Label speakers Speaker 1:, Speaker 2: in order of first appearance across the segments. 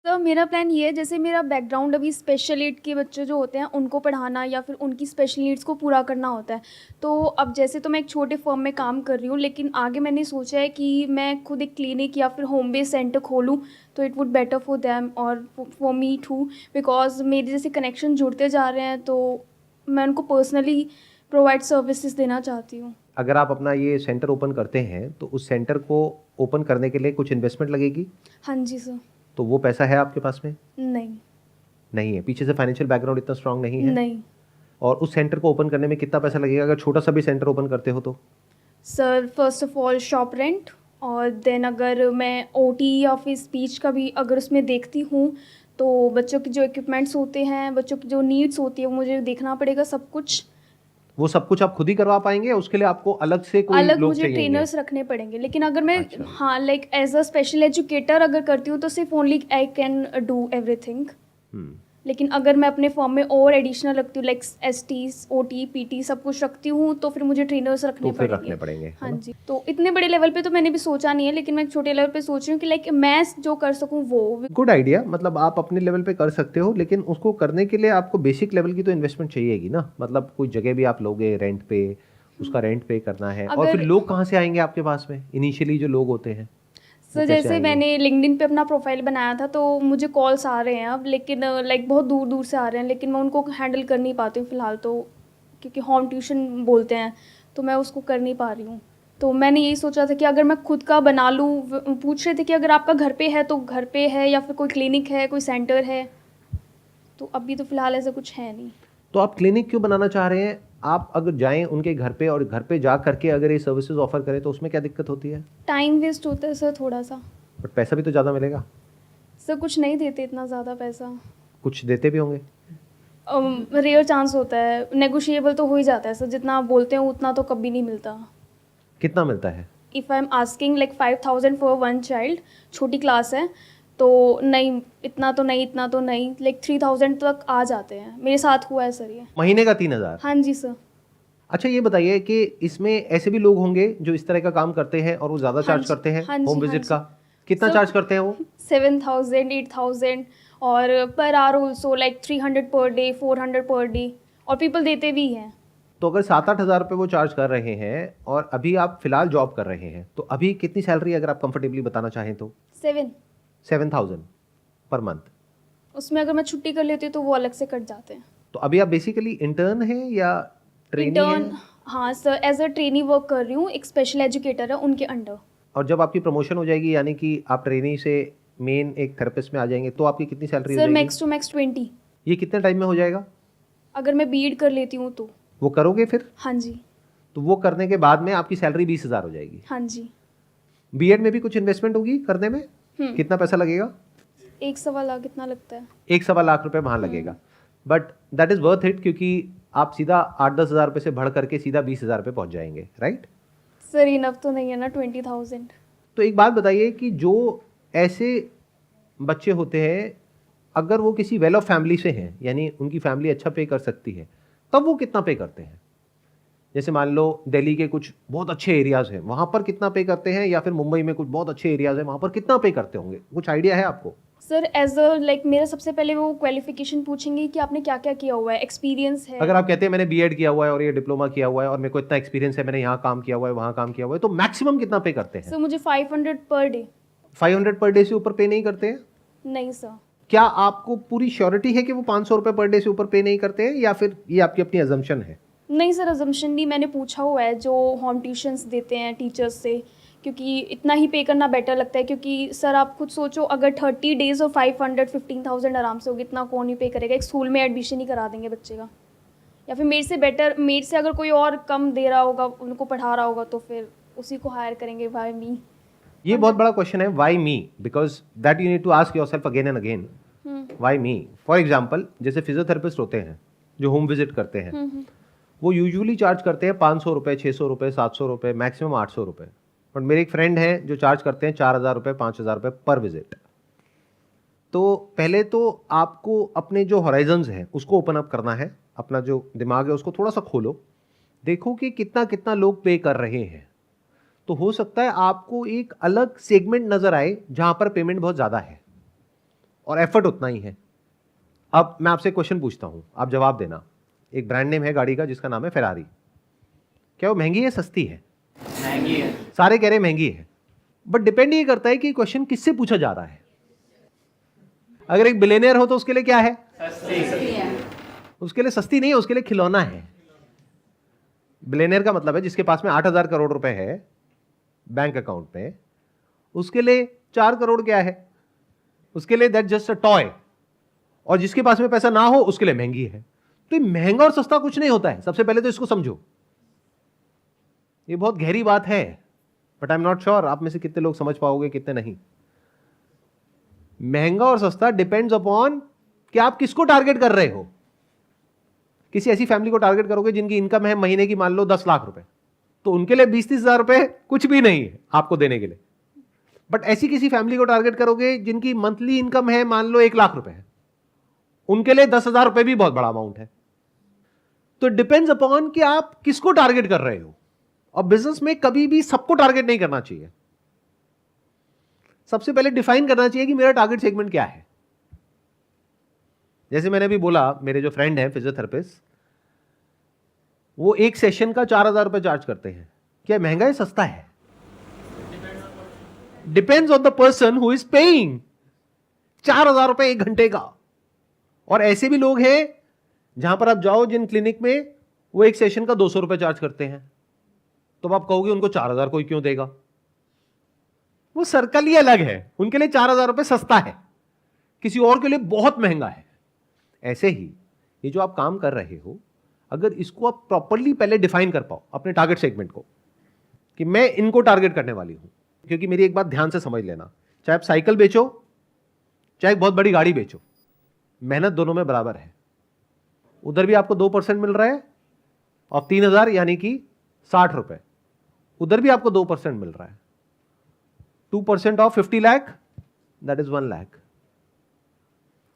Speaker 1: तो मेरा प्लान ये है, जैसे मेरा बैकग्राउंड अभी स्पेशल नीड के बच्चे जो होते हैं उनको पढ़ाना या फिर उनकी स्पेशल नीड्स को पूरा करना होता है। तो अब जैसे तो मैं एक छोटे फर्म में काम कर रही हूँ, लेकिन आगे मैंने सोचा है कि मैं खुद एक क्लिनिक या फिर होम बेस्ड सेंटर खोलूँ, तो it would better for them और फॉर मी टू, बिकॉज मेरे जैसे कनेक्शन जुड़ते जा रहे हैं, तो मैं उनको पर्सनली प्रोवाइड सर्विसेज देना चाहती हूँ।
Speaker 2: अगर आप अपना ये सेंटर ओपन करते हैं तो उस सेंटर को ओपन करने के लिए कुछ इन्वेस्टमेंट लगेगी?
Speaker 1: हाँ जी सर।
Speaker 2: तो वो पैसा है आपके पास में?
Speaker 1: नहीं।
Speaker 2: नहीं है, पीछे से फाइनेंशियल बैकग्राउंड इतना स्ट्रांग नहीं है?
Speaker 1: नहीं
Speaker 2: और उस सेंटर को ओपन करने में कितना पैसा लगेगा अगर छोटा सा भी सेंटर ओपन करते हो तो?
Speaker 1: Sir, first of all shop rent, और देन अगर मैं ओटी या फिर स्पीच का भी अगर उसमें देखती हूँ, तो बच्चों की जो इक्विपमेंट्स होते हैं, बच्चों की जो नीड्स होती है, वो मुझे देखना पड़ेगा सब कुछ।
Speaker 2: वो सब कुछ आप खुद ही करवा पाएंगे? उसके लिए आपको अलग से कोई
Speaker 1: अलग
Speaker 2: लोग
Speaker 1: मुझे
Speaker 2: चाहिए?
Speaker 1: ट्रेनर्स रखने पड़ेंगे, लेकिन अगर मैं
Speaker 2: अच्छा।
Speaker 1: हाँ like as a special educator अगर करती हूँ तो सिर्फ only I can do everything. लेकिन अगर मैं अपने फॉर्म में और एडिशनल रखती हूँ लाइक एसटी, ओटी, पीटी सब कुछ रखती हूँ, तो फिर मुझे ट्रेनर्स रखने
Speaker 2: तो फिर
Speaker 1: पड़ेंगे।
Speaker 2: रखने पड़ेंगे, है
Speaker 1: हाँ
Speaker 2: ना?
Speaker 1: जी, तो इतने बड़े लेवल पे तो मैंने भी सोचा नहीं है, लेकिन मैं एक छोटे लेवल पे सोच रही हूँ कि लाइक मैं जो कर सकूँ वो।
Speaker 2: गुड आइडिया, मतलब आप अपने लेवल पे कर सकते हो, लेकिन उसको करने के लिए आपको बेसिक लेवल की तो इन्वेस्टमेंट चाहिएगी ना। मतलब कोई जगह भी आप लोगे रेंट पे, उसका रेंट पे करना है, और फिर
Speaker 1: अगर
Speaker 2: लोग कहाँ से आएंगे आपके पास में? इनिशियली जो लोग होते हैं वो
Speaker 1: सर,
Speaker 2: कैसे
Speaker 1: जैसे
Speaker 2: आएंगे?
Speaker 1: मैंने लिंक्डइन पे अपना प्रोफाइल बनाया था, तो मुझे कॉल्स आ रहे हैं अब, लेकिन लाइक बहुत दूर दूर से आ रहे हैं, लेकिन मैं उनको हैंडल कर नहीं पाती हूँ फ़िलहाल तो, क्योंकि होम ट्यूशन बोलते हैं, तो मैं उसको कर नहीं पा रही हूँ। तो मैंने यही सोचा था कि अगर मैं खुद का बना लूँ, पूछ रहे थे कि अगर आपका घर पे है तो घर पे है, या फिर कोई क्लिनिक है, कोई सेंटर है, तो अभी तो फ़िलहाल ऐसा कुछ है नहीं।
Speaker 2: तो आप क्लिनिक क्यों बनाना चाह रहे हैं? आप अगर जाएं उनके घर पे और घर पे जा करके अगर ये सर्विसेज ऑफर करें तो उसमें क्या दिक्कत होती है?
Speaker 1: टाइम वेस्ट होता है सर थोड़ा सा।
Speaker 2: बट पैसा भी तो ज़्यादा मिलेगा।
Speaker 1: सर, कुछ नहीं देते इतना ज़्यादा पैसा।
Speaker 2: कुछ देते भी होंगे।
Speaker 1: रेयर चांस होता है, नेगोशिएबल तो हो ही जाता है सर, जितना आप बोलते हैं उतना तो कभी नहीं मिलता।
Speaker 2: कितना मिलता है?
Speaker 1: If I am asking like 5000 for one child, छोटी क्लास है, तो नहीं, इतना तो नहीं, इतना तो नहीं, लाइक 3000 तक आ जाते हैं। मेरे साथ हुआ है सर ये।
Speaker 2: महीने का 3,000?
Speaker 1: हाँ जी सर।
Speaker 2: अच्छा, ये बताइए कि इसमें ऐसे भी लोग होंगे जो इस तरह का काम करते हैं और वो ज़्यादा
Speaker 1: हाँ
Speaker 2: चार्ज
Speaker 1: जी,
Speaker 2: करते हैं
Speaker 1: हाँ
Speaker 2: होम
Speaker 1: जी, हाँ
Speaker 2: विजिट
Speaker 1: जी।
Speaker 2: का। कितना
Speaker 1: सर,
Speaker 2: चार्ज करते हैं वो?
Speaker 1: 7000, 8000, और per hour also like 300 per day, 400 per day, और पीपल देते भी हैं।
Speaker 2: तो अगर 7-8 हज़ार रुपये वो चार्ज कर रहे हैं और अभी आप फिलहाल जॉब कर रहे हैं, तो अभी कितनी सैलरी अगर आप कंफर्टेबली बताना चाहें तो?
Speaker 1: 7।
Speaker 2: 7,000 पर मंथ।
Speaker 1: उसमें अगर मैं छुट्टी कर लेती हूँ तो वो अलग से कट जाते हैं।
Speaker 2: तो अभी आप बेसिकली इंटर्न हैं या ट्रेनी हैं?
Speaker 1: इंटर्न, हाँ sir, as a trainee work कर रही हूँ, एक स्पेशल एजुकेटर है उनके अंडर।
Speaker 2: और जब आपकी प्रमोशन हो जाएगी यानी कि आप ट्रेनी से मेन एक थेरेपिस्ट में आ जाएंगे तो आपकी कितनी सैलरी हो
Speaker 1: सर,
Speaker 2: जाएगी?
Speaker 1: मैक्स टू मैक्स 20,
Speaker 2: ये कितने टाइम में हो जाएगा?
Speaker 1: अगर मैं बीड कर लेती हूँ तो।
Speaker 2: वो करोगे फिर?
Speaker 1: हाँ जी।
Speaker 2: तो वो करने के बाद में आपकी सैलरी 20,000 हो जाएगी।
Speaker 1: हाँ जी।
Speaker 2: बीएड में भी कुछ इन्वेस्टमेंट होगी करने में? कितना पैसा लगेगा?
Speaker 1: 1 सवा लाख इतना लगता है।
Speaker 2: 1 सवा लाख रुपए वहाँ लगेगा। But that is worth it, क्योंकि आप सीधा 8-10 हज़ार रुपये से बढ़ करके सीधा 20,000 पे पहुँच जाएंगे, राइट?
Speaker 1: सर, इनफ तो नहीं है ना 20,000।
Speaker 2: तो एक बात बताइए कि जो ऐसे बच्चे होते हैं, अगर वो किसी वेल ऑफ फैमिली से हैं, यानी उनकी फैमिली अच्छा पे कर सकती है, तब वो कितना पे करते हैं? जैसे मान लो दिल्ली के कुछ बहुत अच्छे एरियाज़ हैं, वहाँ पर कितना पे करते हैं, या फिर मुंबई में कुछ बहुत अच्छे एरियाज़ हैं, वहाँ पर कितना पे करते होंगे? कुछ आइडिया है आपको?
Speaker 1: सर, एज अ लाइक मेरा सबसे पहले वो क्वालिफिकेशन पूछेंगे कि आपने क्या क्या किया हुआ है, एक्सपीरियंस है।
Speaker 2: अगर आप कहते हैं मैंने बीएड किया हुआ है और ये डिप्लोमा किया हुआ है और मेरे को इतना एक्सपीरियंस है, मैंने यहाँ काम किया हुआ है, वहाँ काम किया हुआ है, तो मैक्सिमम कितना पे करते हैं?
Speaker 1: सर, मुझे 500 पर डे।
Speaker 2: 500 पर डे से ऊपर पे नहीं करते हैं?
Speaker 1: नहीं सर।
Speaker 2: क्या आपको पूरी श्योरिटी है कि वो 500 रुपये पर डे से ऊपर पे नहीं करते हैं, या फिर ये आपकी अपनी अजम्पशन है?
Speaker 1: नहीं सर, अजम्पशन नहीं, मैंने पूछा हुआ है जो होम ट्यूशंस देते हैं टीचर्स से, क्योंकि इतना ही पे करना बेटर लगता है, क्योंकि सर आप खुद सोचो, अगर 30 डेज़ और 500, 15,000 आराम से होगी, इतना कौन ही पे करेगा? एक स्कूल में एडमिशन ही करा देंगे बच्चे का, या फिर मेरे से बेटर, मेरे से अगर कोई और कम दे रहा होगा, उनको पढ़ा रहा होगा, तो फिर उसी को हायर करेंगे। Why me?
Speaker 2: ये बहुत बड़ा क्वेश्चन है, why me, because that you need to ask yourself again and again. Why me? For example, जैसे फिजियोथेरेपिस्ट होते हैं जो होम विजिट करते हैं, वो यूजुअली चार्ज करते हैं 500 रुपये, 600 रुपये, 700 रुपये, मैक्सिमम 800 रुपये। बट मेरे एक फ्रेंड हैं जो चार्ज करते हैं 4,000 रुपये, 5,000 रुपये पर विजिट। तो पहले तो आपको अपने जो हॉराइजन्स हैं उसको ओपन अप करना है, अपना जो दिमाग है उसको थोड़ा सा खोलो, देखो कि कितना कितना लोग पे कर रहे हैं। तो हो सकता है आपको एक अलग सेगमेंट नजर आए जहां पर पेमेंट बहुत ज़्यादा है, और एफर्ट उतना ही है। अब मैं आपसे क्वेश्चन पूछता हूं, आप जवाब देना। एक ब्रांड नेम है गाड़ी का जिसका नाम है फेरारी। क्या वो महंगी है सस्ती है?
Speaker 3: महंगी है।
Speaker 2: सारे कह रहे हैं महंगी है, बट डिपेंड ये करता है कि क्वेश्चन किससे पूछा जा रहा है। अगर एक बिलियनियर हो तो उसके लिए क्या है?
Speaker 3: सस्ती है।
Speaker 2: उसके लिए सस्ती नहीं है, उसके लिए खिलौना है। बिलियनियर का मतलब है जिसके पास में 8,000 करोड़ रुपए है बैंक अकाउंट पे, उसके लिए 4 करोड़ क्या है? उसके लिए दैट जस्ट अ टॉय। और जिसके पास में पैसा ना हो उसके लिए महंगी है। तो ये महंगा और सस्ता कुछ नहीं होता है। सबसे पहले तो इसको समझो, ये बहुत गहरी बात है, but I am not sure आप में से कितने लोग समझ पाओगे कितने नहीं। महंगा और सस्ता डिपेंड्स अपॉन कि आप किसको टारगेट कर रहे हो। किसी ऐसी फैमिली को टारगेट करोगे जिनकी इनकम है महीने की मान लो 10 लाख रुपए, तो उनके लिए 20-30 हजार रुपए कुछ भी नहीं है आपको देने के लिए। बट ऐसी किसी फैमिली को टारगेट करोगे जिनकी मंथली इनकम है मान लो 1 लाख रुपए है, उनके लिए 10,000 रुपए भी बहुत बड़ा अमाउंट है। तो डिपेंड्स अपॉन कि आप किसको टारगेट कर रहे हो। और बिजनेस में कभी भी सबको टारगेट नहीं करना चाहिए। सबसे पहले डिफाइन करना चाहिए कि मेरा टारगेट सेगमेंट क्या है। जैसे मैंने अभी बोला, मेरे जो फ्रेंड हैं फिजियोथेरेपिस्ट, वो एक सेशन का 4,000 रुपए चार्ज करते हैं। क्या महंगा है सस्ता है? Depends on the person who is paying. 4,000 रुपए एक घंटे का। और ऐसे भी लोग हैं जहां पर आप जाओ जिन क्लिनिक में वो एक सेशन का 200 रुपए चार्ज करते हैं, तो आप कहोगे उनको 4,000 कोई क्यों देगा? वो सर्कल ही अलग है। उनके लिए 4,000 रुपए सस्ता है, किसी और के लिए बहुत महंगा है। ऐसे ही ये जो आप काम कर रहे हो, अगर इसको आप प्रॉपरली पहले डिफाइन कर पाओ अपने टारगेट सेगमेंट को, कि मैं इनको टारगेट करने वाली हूं। क्योंकि मेरी एक बात ध्यान से समझ लेना, चाहे आप साइकिल बेचो चाहे बहुत बड़ी गाड़ी बेचो, मेहनत दोनों में बराबर है। उधर भी आपको 2% मिल रहा है और 3,000 यानी कि 60 रुपए, उधर भी आपको 2% मिल रहा है। 2% of 50 lakh that is 1 lakh.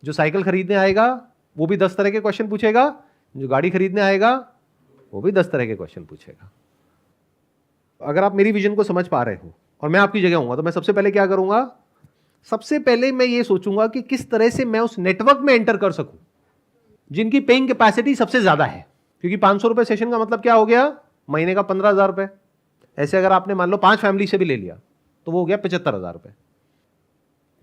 Speaker 2: जो साइकिल खरीदने आएगा वो भी 10 तरह के क्वेश्चन पूछेगा, जो गाड़ी खरीदने आएगा वो भी 10 तरह के क्वेश्चन पूछेगा। अगर आप मेरी विजन को समझ पा रहे हो और मैं आपकी जगह हूंगा, तो मैं सबसे पहले क्या करूंगा? सबसे पहले मैं ये सोचूंगा कि किस तरह से मैं उस नेटवर्क में एंटर कर सकूं जिनकी पेइंग कैपेसिटी सबसे ज्यादा है। क्योंकि 500 रुपए सेशन का मतलब क्या हो गया? महीने का 15,000 रुपए। ऐसे अगर आपने मान लो 5 फैमिली से भी ले लिया तो वो हो गया 75,000 रुपए।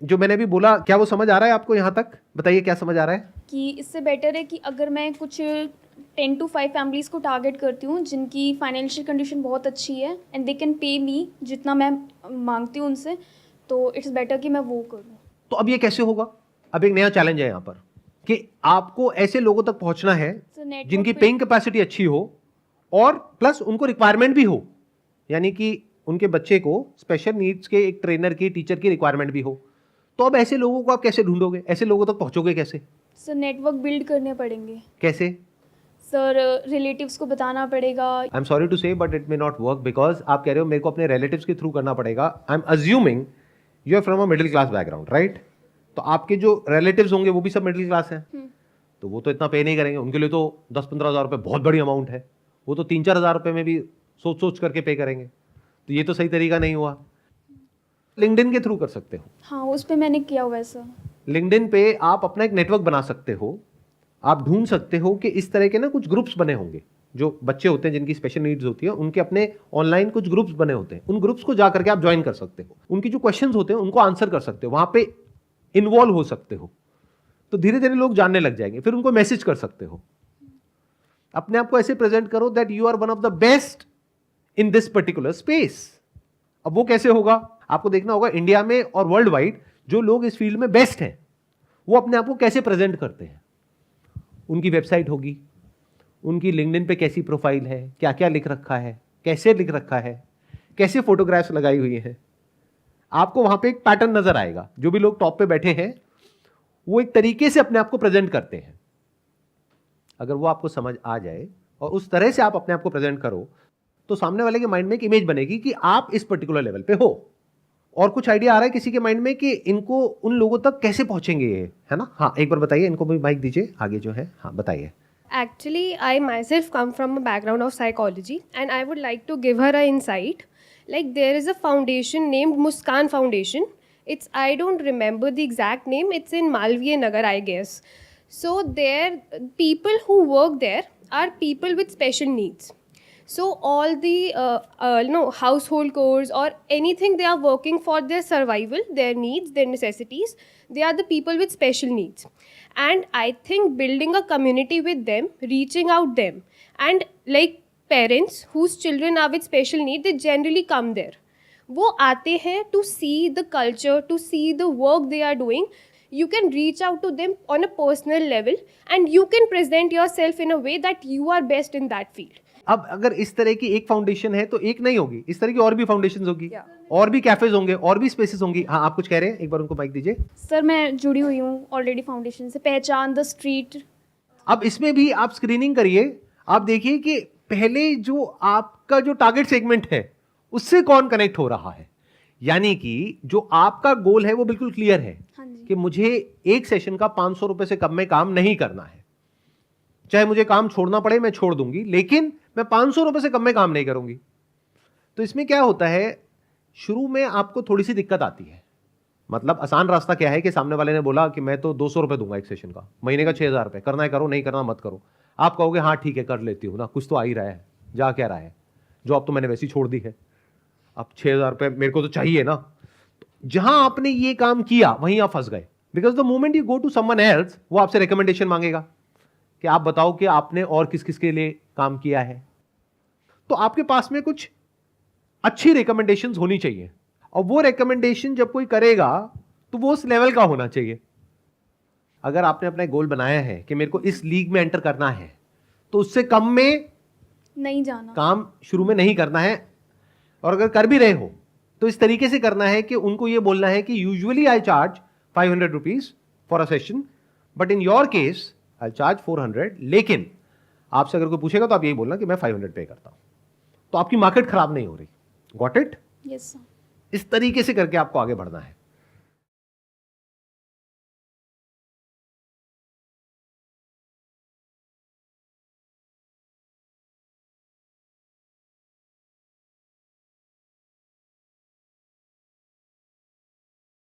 Speaker 2: जो मैंने भी बोला, क्या वो समझ आ रहा है आपको? यहां तक बताइए, क्या समझ आ रहा है?
Speaker 1: कि इससे बेटर है कि अगर मैं कुछ 10 to 5 फैमिलीज को टारगेट करती हूँ जिनकी फाइनेंशियल कंडीशन बहुत अच्छी है एंड दे कैन पे मी जितना मैं मांगती हूँ उनसे, तो इट्स बेटर कि मैं वो करूँ।
Speaker 2: तो अब ये कैसे होगा? अब एक नया चैलेंज है यहां पर कि आपको ऐसे लोगों तक पहुंचना है जिनकी पेइंग कैपेसिटी अच्छी हो और प्लस उनको रिक्वायरमेंट भी हो, यानी कि उनके बच्चे को स्पेशल नीड्स के एक ट्रेनर की, टीचर की रिक्वायरमेंट भी हो। तो अब ऐसे लोगों को आप कैसे ढूंढोगे? ऐसे लोगों तक पहुंचोगे कैसे?
Speaker 1: सर नेटवर्क बिल्ड करने पड़ेंगे।
Speaker 2: कैसे?
Speaker 1: सर रिलेटिव्स को बताना पड़ेगा।
Speaker 2: आई एम सॉरी टू से but it may not work, because आप कह रहे हो मेरे को अपने रिलेटिव्स के थ्रू करना पड़ेगा। I am assuming you are from a middle class background, right? तो आपके जो रिलेटिव्स होंगे वो भी सब मिडिल क्लास हैं, तो वो तो इतना पे नहीं करेंगे। उनके लिए तो 10-15 हज़ार रुपये बहुत बड़ी अमाउंट है। वो तो 3-4 हज़ार रुपये में भी सोच सोच करके पे करेंगे। तो ये तो सही तरीका नहीं हुआ। लिंक्डइन के थ्रू कर सकते हो।
Speaker 1: हाँ, उस पर मैंने किया हुआ है सर।
Speaker 2: लिंक्डइन पे आप अपना एक नेटवर्क बना सकते हो। आप ढूंढ सकते हो कि इस तरह के ना कुछ ग्रुप्स बने होंगे, जो बच्चे होते हैं जिनकी स्पेशल नीड्स होती है, उनके अपने ऑनलाइन कुछ ग्रुप्स बने होते हैं। उन ग्रुप्स को जा करके आप ज्वाइन कर सकते हो, उनकी जो क्वेश्चंस होते हैं उनको आंसर कर सकते हो, वहां पे इन्वॉल्व हो सकते हो। तो धीरे धीरे लोग जानने लग जाएंगे। फिर उनको मैसेज कर सकते हो, अपने आप को ऐसे प्रेजेंट करो that you are one of the best in this particular space. अब वो कैसे होगा? आपको देखना होगा इंडिया में और वर्ल्ड वाइड जो लोग इस फील्ड में बेस्ट हैं वो अपने आप को कैसे प्रेजेंट करते हैं। उनकी वेबसाइट होगी, उनकी लिंक्डइन पे कैसी प्रोफाइल है, क्या क्या लिख रखा है, कैसे लिख रखा है, कैसे फोटोग्राफ्स लगाई हुई हैं। आपको वहां पे एक पैटर्न नजर आएगा। जो भी लोग टॉप पे बैठे हैं वो एक तरीके से अपने आप को प्रेजेंट करते हैं। अगर वो आपको समझ आ जाए और उस तरह से आप अपने आप को प्रेजेंट करो तो सामने वाले के माइंड में एक इमेज बनेगी कि आप इस पर्टिकुलर लेवल पे हो। और कुछ आइडिया आ रहा है किसी के माइंड में कि इनको उन लोगों तक कैसे पहुंचेंगे ये, है ना? हाँ, एक बार बताइए, इनको भी माइक दीजिए आगे जो है। हाँ बताइए।
Speaker 4: Actually, I myself come from a background of psychology, and I would like to give her an insight. Like, there is a foundation named Muskan Foundation, It's, I don't remember the exact name. It's in Malviya Nagar, I guess. So there, people who work there are people with special needs. So all the household chores or anything they are working for their survival, their needs, their necessities, they are the people with special needs. And I think building a community with them, reaching out them, and like parents whose children are with special need, they generally come there. वो आते हैं to see the culture, to see the work they are doing. You can reach out to them on a personal level and you can present yourself in a way that you are best in that field.
Speaker 2: अब अगर इस तरह की एक foundation है तो एक नहीं होगी, इस तरह की और भी फाउंडेशंस होगी,
Speaker 4: Yeah.
Speaker 2: और भी कैफेज होंगे, और भी स्पेसेस होंगी. हाँ, आप कुछ कह रहे हैं, एक बार उनको माइक दीजिए.
Speaker 1: सर मैं जुड़ी हुई हूँ ऑलरेडी फाउंडेशन से, पहचान द स्ट्रीट.
Speaker 2: अब इसमें भी आप स्क्रीनिंग करिए, आप देखिए कि पहले जो आपका जो टारगेट सेगमेंट है उससे कौन कनेक्ट हो रहा है. यानी कि जो आपका गोल है वो बिल्कुल क्लियर है
Speaker 1: हाँ जी.
Speaker 2: कि मुझे एक सेशन का 500 रुपए से कम में काम नहीं करना है. चाहे मुझे काम छोड़ना पड़े मैं छोड़ दूंगी, लेकिन मैं 500 रुपए से कम में काम नहीं करूंगी. तो इसमें क्या होता है, शुरू में आपको थोड़ी सी दिक्कत आती है. मतलब आसान रास्ता क्या है कि सामने वाले ने बोला कि मैं तो 200 रुपए दूंगा एक सेशन का, महीने का 6000 रुपए, करना है करो, नहीं करना मत करो. आप कहोगे हाँ ठीक है कर लेती हूँ ना, कुछ तो आ ही रहा है, जा क्या रहा है, जॉब तो मैंने वैसी छोड़ दी है, अब 6000 रुपए मेरे को तो चाहिए ना. जहां आपने ये काम किया वहीं आप फंस गए. Because the moment you go to someone else, वो आपसे रिकमेंडेशन मांगेगा कि आप बताओ कि आपने और किस किस के लिए काम किया है. तो आपके पास में कुछ अच्छी रिकमेंडेशंस होनी चाहिए, और वो रिकमेंडेशन जब कोई करेगा तो वो उस लेवल का होना चाहिए. अगर आपने अपना गोल बनाया है कि मेरे को इस लीग में एंटर करना है, तो उससे कम में
Speaker 1: नहीं जाना.
Speaker 2: काम शुरू में नहीं करना है. और अगर कर भी रहे हो तो इस तरीके से करना है कि उनको ये बोलना है कि usually I charge 500 rupees for a session, but in your case I charge 400. लेकिन आपसे अगर कोई पूछेगा तो आप यही बोलना कि मैं 500 पे करता हूं. तो आपकी मार्केट खराब नहीं हो रही. Got it?
Speaker 1: Yes sir.
Speaker 2: इस तरीके से करके आपको आगे बढ़ना है.